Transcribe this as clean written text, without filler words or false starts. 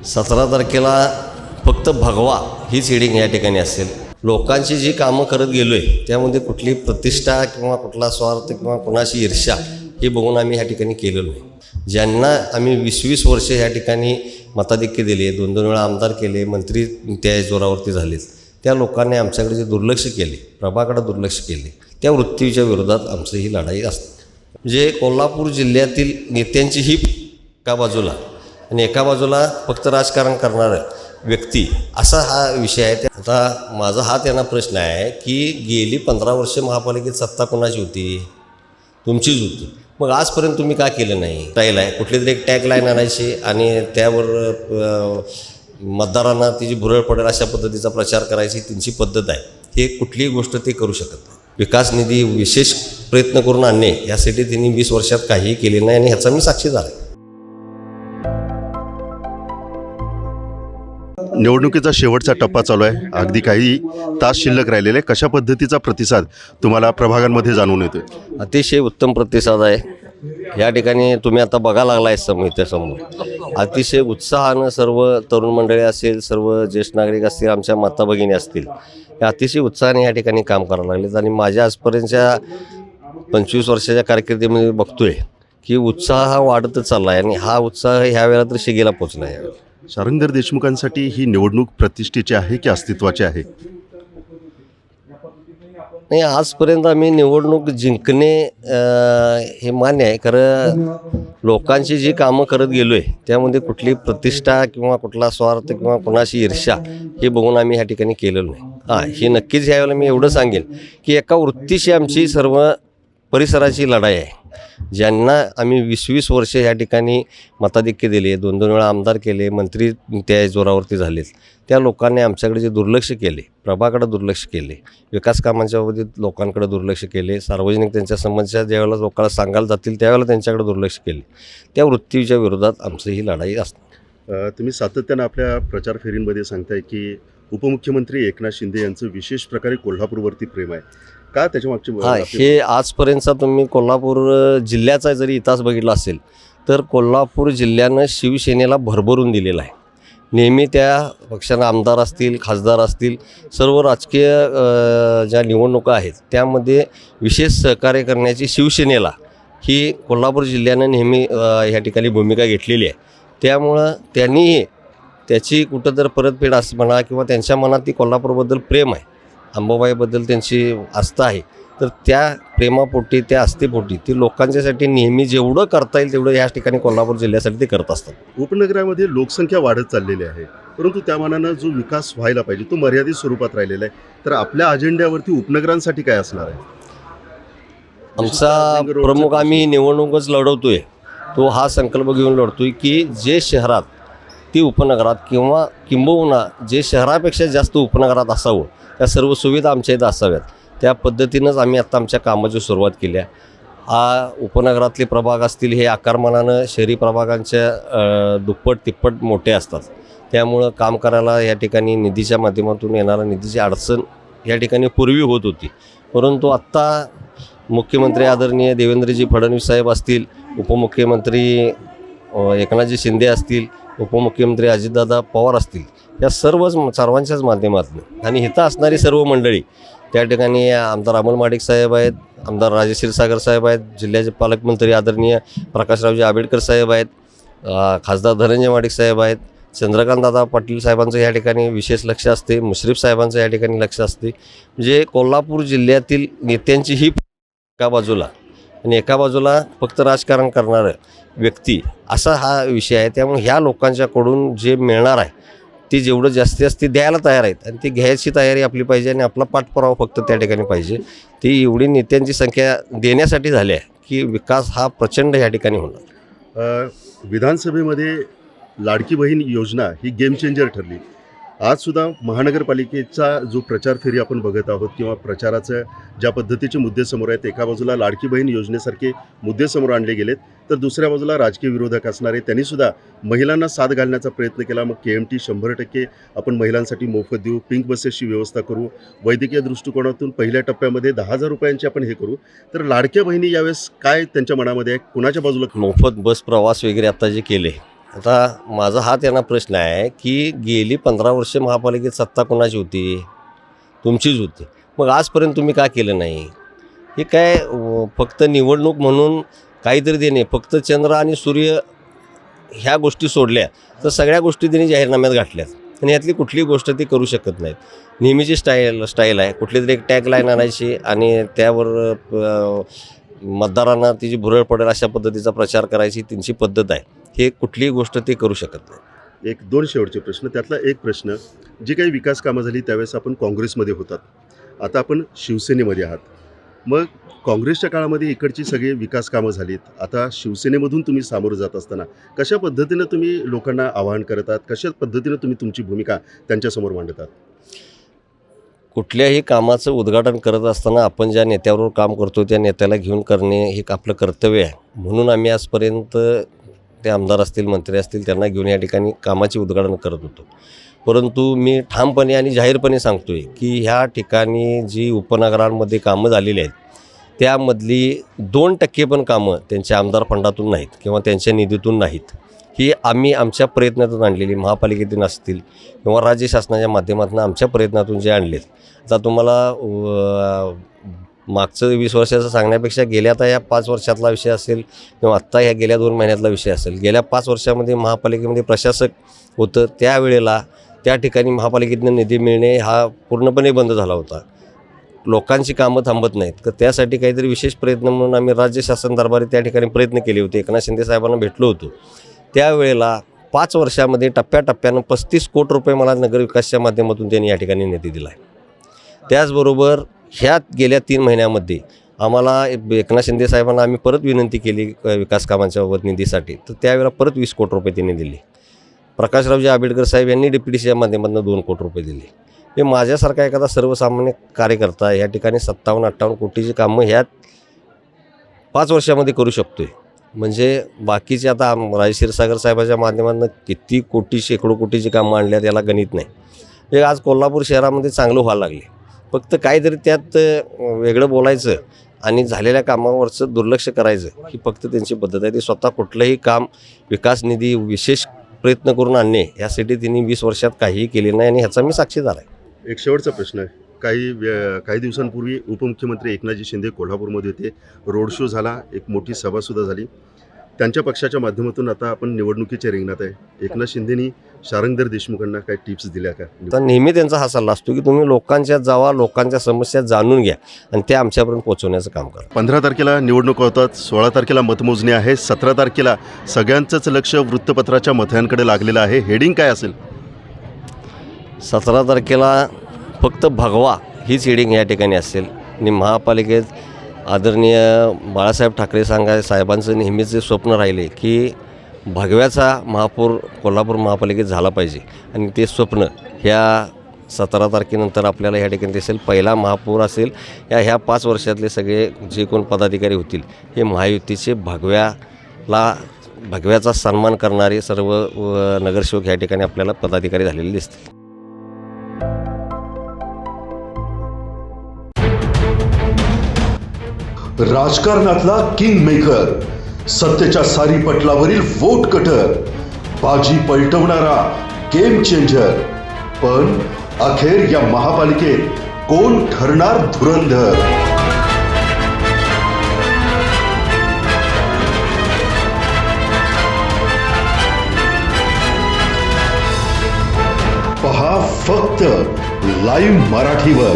17 तारखेला फक्त भगवा हीच हिडिंग या ठिकाणी असेल. लोकांची जी कामं करत गेलो आहे त्यामध्ये कुठली प्रतिष्ठा किंवा कुठला स्वार्थ किंवा कोणाची ईर्ष्या हे बघून आम्ही ह्या ठिकाणी केलेलो नाही. ज्यांना आम्ही 20-20 वर्ष ह्या ठिकाणी मताधिक्य दिले, 2-2 वेळा आमदार केले, मंत्री त्या जोरावरती झालेत, त्या लोकांनी आमच्याकडे जे दुर्लक्ष केले, प्रभाकडे दुर्लक्ष केले, त्या वृत्तीच्या विरोधात आमची ही लढाई असते. म्हणजे कोल्हापूर जिल्ह्यातील नेत्यांची ही एका बाजूला आणि एका बाजूला फक्त राजकारण करणारं व्यक्ती असा हा विषय आहे. आता माझा हा त्यांना प्रश्न आहे की गेली 15 वर्ष महापालिकेत सत्ता कोणाची होती? तुमचीच होती. मग आजपर्यंत तुम्ही का केलं नाही? टाईल आहे, कुठली तरी एक टॅग लाईन आणायची आणि त्यावर मतदारांना तिची भुरळ पडेल अशा पद्धतीचा प्रचार करायची त्यांची पद्धत आहे. हे कुठलीही गोष्ट ते करू शकत नाही. विकास निधी विशेष प्रयत्न करून आणणे यासाठी त्यांनी 20 वर्षात काहीही केले नाही आणि ह्याचा मी साक्षीदार आहे. निवडणुकीचा शेवटचा टप्पा चालू आहे. अगदी काही तास शिल्लक राहिलेले. कशा पद्धतीचा प्रतिसाद तुम्हाला प्रभागांमध्ये जाणून येतोय? अतिशय उत्तम प्रतिसाद आहे. या ठिकाणी तुम्ही आता बघायला लागला आहे त्यासमोर अतिशय उत्साहानं सर्व तरुण मंडळी असेल, सर्व ज्येष्ठ नागरिक असतील, आमच्या माता भगिनी असतील, या अतिशय उत्साहाने या ठिकाणी काम करायला लागलेत. आणि माझ्या आजपर्यंतच्या 25 वर्षाच्या कारकिर्दीमध्ये बघतोय की उत्साह हा वाढतच चालला आहे आणि हा उत्साह ह्या वेळेला तर शिगेला पोचला आहे. शार्ंगधर देशमुखांसाठी ही निवडणूक प्रतिष्ठेची आहे की अस्तित्वाची आहे? नाही, आजपर्यंत आम्ही निवडणूक जिंकणे हे मान्य आहे. खरं लोकांची जी कामं करत गेलो आहे त्यामध्ये कुठली प्रतिष्ठा किंवा कुठला स्वार्थ किंवा कोणाची ईर्ष्या हे बघून आम्ही ह्या ठिकाणी केलेलं नाही. हे नक्कीच ह्यावेळेला मी एवढं सांगेन की एका वृत्तीशी आमची सर्व परिसराची लढाई आहे. ज्यांना आम्ही 20-20 वर्ष ह्या ठिकाणी मताधिक्य दिले, 2-2 वेळा आमदार केले, मंत्री त्या जोरावरती झालेत, त्या लोकांनी आमच्याकडे जे दुर्लक्ष केले, प्रभाकडे दुर्लक्ष केले, विकास कामांच्या बाबतीत लोकांकडे दुर्लक्ष केले, सार्वजनिक त्यांच्या समस्या ज्यावेळेला लोकांना सांगायला जातील त्यावेळेला त्यांच्याकडे दुर्लक्ष केले, त्या वृत्तीच्या विरोधात आमची ही लढाई असते. तुम्ही सातत्यानं आपल्या प्रचार फेरींमध्ये सांगताय की उपमुख्यमंत्री एकनाथ शिंदे यांचं विशेष प्रकारे कोल्हापूरवरती प्रेम आहे. का त्याच्यामागची? हे आजपर्यंतचा तुम्ही कोल्हापूर जिल्ह्याचा जरी इतिहास बघितला असेल तर कोल्हापूर जिल्ह्यानं शिवसेनेला भरभरून दिलेला आहे. नेहमी त्या पक्षांना आमदार असतील, खासदार असतील, सर्व राजकीय ज्या निवडणुका आहेत त्यामध्ये विशेष सहकार्य करण्याची शिवसेनेला ही कोल्हापूर जिल्ह्यानं नेहमी ह्या ठिकाणी भूमिका घेतलेली आहे. त्यामुळं त्यांनीही त्याची कुठं तर परतफेड असं म्हणा किंवा त्यांच्या मनात ती कोल्हापूरबद्दल प्रेम आहे, अंबाबाईबद्दल त्यांची आस्था आहे, तर त्या प्रेमापोटी, त्या आस्थेपोटी ती लोकांच्यासाठी नेहमी जेवढं करता येईल तेवढं या ठिकाणी कोल्हापूर जिल्ह्यासाठी ते करत असतात. उपनगरामध्ये लोकसंख्या वाढत चाललेली आहे, परंतु त्या मानानं जो विकास व्हायला पाहिजे तो मर्यादित स्वरूपात राहिलेला आहे. तर आपल्या अजेंड्यावरती उपनगरांसाठी काय असणार आहे? आमचा प्रमुख आम्ही निवडणूकच लढवतोय तो हा संकल्प घेऊन लढतोय की जे शहरात ती उपनगरात किंवा किंबहुना जे शहरापेक्षा जास्त उपनगरात असावं त्या सर्व सुविधा आमच्या इथं असाव्यात. त्या पद्धतीनंच आम्ही आत्ता आमच्या कामाची सुरुवात केली आहे. हा उपनगरातले प्रभाग असतील हे आकारमानानं शहरी प्रभागांच्या दुप्पट तिप्पट मोठे असतात. त्यामुळं काम करायला या ठिकाणी निधीच्या माध्यमातून येणारा निधीची अडचण या ठिकाणी पूर्वी होत होती. परंतु आत्ता मुख्यमंत्री आदरणीय देवेंद्रजी फडणवीस साहेब असतील, उपमुख्यमंत्री एकनाथजी शिंदे असतील, उपमुख्यमंत्री अजितदादा पवार असतील, या सर्वांच्याच माध्यमातून आणि इथं असणारी सर्व मंडळी त्या ठिकाणी आमदार अमोल माडिक साहेब आहेत, आमदार राजेश क्षीरसागर साहेब आहेत, जिल्ह्याचे पालकमंत्री आदरणीय प्रकाशरावजी आंबेडकर साहेब आहेत, खासदार धनंजय माडिक साहेब आहेत, चंद्रकांतदादा पाटील साहेबांचं या ठिकाणी विशेष लक्ष असते, मुश्रीफ साहेबांचं या ठिकाणी लक्ष असते. म्हणजे कोल्हापूर जिल्ह्यातील नेत्यांची ही एका बाजूला आणि एका बाजूला फक्त राजकारण करणारं व्यक्ती असा हा विषय आहे. त्यामुळे ह्या लोकांच्याकडून जे मिळणार आहे ती जेवढं जास्तीत जास्त द्यायला तयार आहेत आणि ती घ्यायची तयारी आपली पाहिजे आणि आपला पाठपुरावा फक्त त्या ठिकाणी पाहिजे. ती एवढी नेत्यांची संख्या देण्यासाठी झाली आहे की विकास हा प्रचंड या ठिकाणी होणार. विधानसभेमध्ये लाडकी बहीण योजना ही गेम चेंजर ठरली. आजसुद्धा महानगरपालिकेचा जो प्रचार फेरी आपण बघत आहोत किंवा प्रचाराचं ज्या पद्धतीचे मुद्दे समोर आहेत, एका बाजूला लाडकी बहीण योजनेसारखे मुद्दे समोर आणले गेलेत तर दुसऱ्या बाजूला राजकीय विरोधक असणारे त्यांनीसुद्धा महिलांना साथ घालण्याचा प्रयत्न केला. मग KMT 100% आपण महिलांसाठी मोफत देऊ, पिंक बसेसची व्यवस्था करू, वैद्यकीय दृष्टिकोनातून पहिल्या टप्प्यामध्ये 10,000 रुपयांची आपण हे करू. तर लाडक्या बहिणी यावेळेस काय त्यांच्या मनामध्ये आहे, कुणाच्या बाजूला? मोफत बस प्रवास वगैरे आता जे केले आता माझा हा त्यांना प्रश्न आहे की गेली 15 वर्षे महापालिकेत सत्ता कोणाची होती? तुमचीच होती. मग आजपर्यंत तुम्ही का केलं नाही? हे काय फक्त निवडणूक म्हणून काहीतरी देणे, फक्त चंद्र आणि सूर्य ह्या गोष्टी सोडल्या तर सगळ्या गोष्टी त्यांनी जाहीरनाम्यात गाठल्यात आणि यातली कुठलीही गोष्ट ती करू शकत नाहीत. नेहमीची स्टाईल आहे, कुठली तरी एक टॅगलाईन आणायची आणि त्यावर मतदारांना तिची भुरळ पडेल अशा पद्धतीचा प्रचार करायची त्यांची पद्धत आहे. हे कुठलीही गोष्ट ते करू शकत नाही. 1-2 शेवटचे प्रश्न. त्यातला एक प्रश्न, जी काही विकास कामं झाली त्यावेळेस आपण काँग्रेसमध्ये होतात, आता आपण शिवसेनेमध्ये आहात. मग काँग्रेसच्या काळामध्ये इकडची सगळी विकास कामं झालीत, आता शिवसेनेमधून तुम्ही सामोरं जात असताना कशा पद्धतीनं तुम्ही लोकांना आवाहन करतात, कशा पद्धतीनं तुम्ही तुमची भूमिका त्यांच्यासमोर मांडतात? कुठल्याही कामाचं उद्घाटन करत असताना आपण ज्या नेत्याबरोबर काम करतो त्या नेत्याला घेऊन करणे हे आपलं कर्तव्य आहे. म्हणून आम्ही आजपर्यंत ते आमदार असतील, मंत्री असतील, त्यांना घेऊन या ठिकाणी कामाचे उद्घाटन करत होतो. परंतु मी ठामपणे आणि जाहीरपणे सांगतो आहे की ह्या ठिकाणी जी उपनगरांमध्ये कामं झालेली आहेत त्यामधली 2% पण कामं त्यांच्या आमदार फंडातून नाहीत किंवा त्यांच्या निधीतून नाहीत. ही आम्ही आमच्या प्रयत्नातून आणलेली, महापालिकेतून असतील किंवा राज्य शासनाच्या माध्यमातून आमच्या प्रयत्नातून जे आणलेत. आता तुम्हाला मागचं 20 वर्षाचं सांगण्यापेक्षा गेल्या आता या 5 वर्षातला विषय असेल किंवा आत्ता ह्या गेल्या 2 महिन्यातला विषय असेल. गेल्या 5 वर्षामध्ये महापालिकेमध्ये प्रशासक होतं, त्यावेळेला त्या ठिकाणी महापालिकेतनं निधी मिळणे हा पूर्णपणे बंद झाला होता. लोकांची कामं थांबत नाहीत, तर त्यासाठी काहीतरी विशेष प्रयत्न म्हणून आम्ही राज्य शासन दरबारी त्या ठिकाणी प्रयत्न केले होते. एकनाथ शिंदे साहेबांना भेटलो होतो. त्यावेळेला 5 वर्षामध्ये टप्प्याटप्प्यानं 35 कोटी रुपये मला नगरविकासच्या माध्यमातून त्यांनी या ठिकाणी निधी दिला आहे. त्याचबरोबर ह्या गेल्या 3 महिन्यामध्ये आम्हाला एकनाथ शिंदे साहेबांना आम्ही परत विनंती केली विकास कामांच्या बाबत निधीसाठी, तर त्यावेळेला परत 20 कोटी रुपये त्यांनी दिले. प्रकाशरावजी आंबेडकर साहेब यांनी DPDCच्या माध्यमातून 2 कोटी रुपये दिले. हे माझ्यासारखा एखादा सर्वसामान्य कार्यकर्ता या ठिकाणी 57-58 कोटीची कामं ह्या 5 वर्षामध्ये करू शकतो आहे. म्हणजे बाकीचे आता राज क्षीरसागर साहेबाच्या माध्यमातून किती कोटी, शेकडो कोटीची कामं आणल्या त्याला गणित नाही. हे आज कोल्हापूर शहरामध्ये चांगलं व्हायला लागले. फक्त काहीतरी त्यात वेगळं बोलायचं आणि झालेल्या कामावरचं दुर्लक्ष करायचं ही फक्त त्यांची पद्धत आहे. ते स्वतः कुठलंही काम विकास निधी विशेष प्रयत्न करून आणणे यासाठी त्यांनी 20 वर्षात काहीही केले नाही आणि ह्याचा मी साक्षीदार आहे. एक शेवटचा प्रश्न आहे. काही दिवसांपूर्वी उपमुख्यमंत्री एकनाथजी शिंदे कोल्हापूरमध्ये होते, रोड शो झाला, एक मोठी सभासुद्धा झाली. त्यांच्या पक्षाच्या माध्यमातून आता आपण निवडणुकीच्या रिंगणात आहे. एकनाथ शिंदेनी शारंगधर देशमुखांना काही टिप्स दिल्या का? तर नेहमी त्यांचा हा सल्ला असतो की तुम्ही लोकांच्यात जावा, लोकांच्या समस्या जाणून घ्या आणि त्या आमच्यापर्यंत पोहोचवण्याचं काम करा. 15 तारखेला निवडणूक होतात, 16 तारखेला मतमोजणी आहे, 17 तारखेला सगळ्यांचंच लक्ष वृत्तपत्राच्या मथळ्यांकडे लागलेलं आहे. हेडिंग काय असेल? 17 तारखेला फक्त भगवा हीच हेडिंग या ठिकाणी असेल आणि महापालिकेत आदरणीय बाळासाहेब ठाकरे साहेबांचं नेहमीचे स्वप्न राहिले की भगव्याचा महापौर कोल्हापूर महापालिकेत झाला पाहिजे आणि ते स्वप्न ह्या 17 तारखेनंतर आपल्याला ह्या ठिकाणी दिसेल. पहिला महापौर असेल ह्या 5 वर्षातले सगळे जे कोण पदाधिकारी होतील हे महायुतीचे भगव्याचा सन्मान करणारे सर्व नगरसेवक ह्या ठिकाणी आपल्याला पदाधिकारी झालेले दिसतील. राजकारणातला किंग मेकर, सत्तेच्या सारी पटलावरील वोट कटर, बाजी पलटवणारा गेम चेंजर. पण अखेर या महापालिकेत कोण ठरणार धुरंधर? पहा फक्त लाईव्ह मराठीवर.